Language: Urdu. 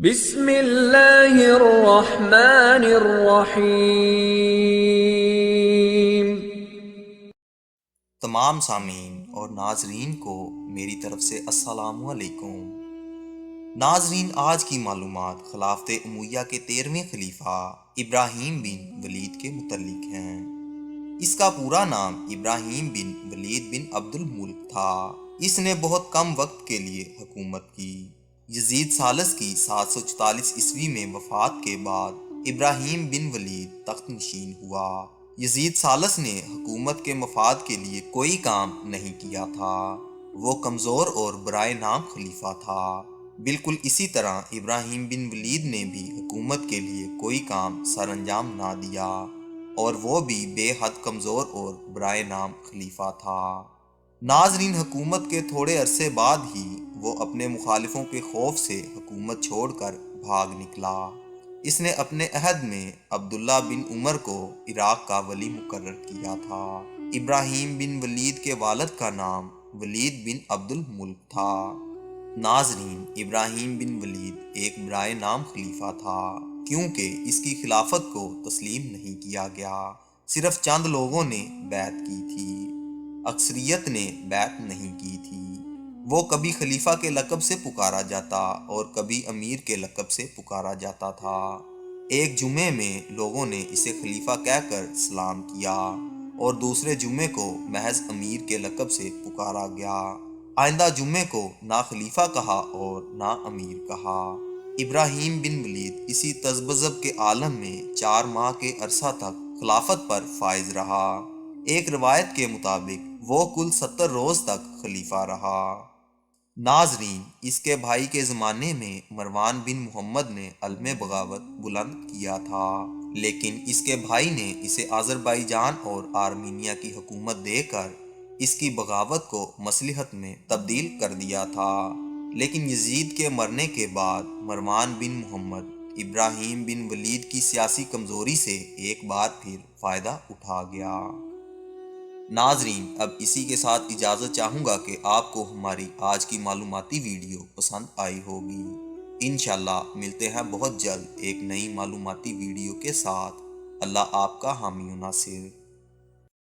بسم اللہ الرحمن الرحیم۔ تمام سامعین اور ناظرین کو میری طرف سے السلام علیکم۔ ناظرین، آج کی معلومات خلافت امیہ کے 13ویں خلیفہ ابراہیم بن ولید کے متعلق ہیں۔ اس کا پورا نام ابراہیم بن ولید بن عبد الملک تھا۔ اس نے بہت کم وقت کے لیے حکومت کی۔ یزید ثالث کی 744 عیسوی میں وفات کے بعد ابراہیم بن ولید تخت نشین ہوا۔ یزید ثالث نے حکومت کے مفاد کے لیے کوئی کام نہیں کیا تھا۔ وہ کمزور اور برائے نام خلیفہ تھا۔ بالکل اسی طرح ابراہیم بن ولید نے بھی حکومت کے لیے کوئی کام سر انجام نہ دیا، اور وہ بھی بے حد کمزور اور برائے نام خلیفہ تھا۔ ناظرین، حکومت کے تھوڑے عرصے بعد ہی وہ اپنے مخالفوں کے خوف سے حکومت چھوڑ کر بھاگ نکلا۔ اس نے اپنے عہد میں عبداللہ بن عمر کو عراق کا ولی مقرر کیا تھا۔ ابراہیم بن ولید کے والد کا نام ولید بن عبد الملک تھا۔ ناظرین، ابراہیم بن ولید ایک برائے نام خلیفہ تھا، کیونکہ اس کی خلافت کو تسلیم نہیں کیا گیا۔ صرف چند لوگوں نے بیعت کی تھی، اکثریت نے بیعت نہیں کی تھی۔ وہ کبھی خلیفہ کے لقب سے پکارا جاتا اور کبھی امیر کے لقب سے پکارا جاتا تھا۔ ایک جمعے میں لوگوں نے اسے خلیفہ کہہ کر سلام کیا، اور دوسرے جمعے کو محض امیر کے لقب سے پکارا گیا۔ آئندہ جمعے کو نہ خلیفہ کہا اور نہ امیر کہا۔ ابراہیم بن ولید اسی تذبذب کے عالم میں 4 ماہ کے عرصہ تک خلافت پر فائز رہا۔ ایک روایت کے مطابق وہ کل 70 روز تک خلیفہ رہا۔ ناظرین، اس کے بھائی کے زمانے میں مروان بن محمد نے علم بغاوت بلند کیا تھا، لیکن اس کے بھائی نے اسے آذربائیجان اور آرمینیا کی حکومت دے کر اس کی بغاوت کو مصلحت میں تبدیل کر دیا تھا۔ لیکن یزید کے مرنے کے بعد مروان بن محمد ابراہیم بن ولید کی سیاسی کمزوری سے ایک بار پھر فائدہ اٹھا گیا۔ ناظرین، اب اسی کے ساتھ اجازت چاہوں گا کہ آپ کو ہماری آج کی معلوماتی ویڈیو پسند آئی ہوگی۔ انشاءاللہ ملتے ہیں بہت جلد ایک نئی معلوماتی ویڈیو کے ساتھ۔ اللہ آپ کا حامی و ناصر۔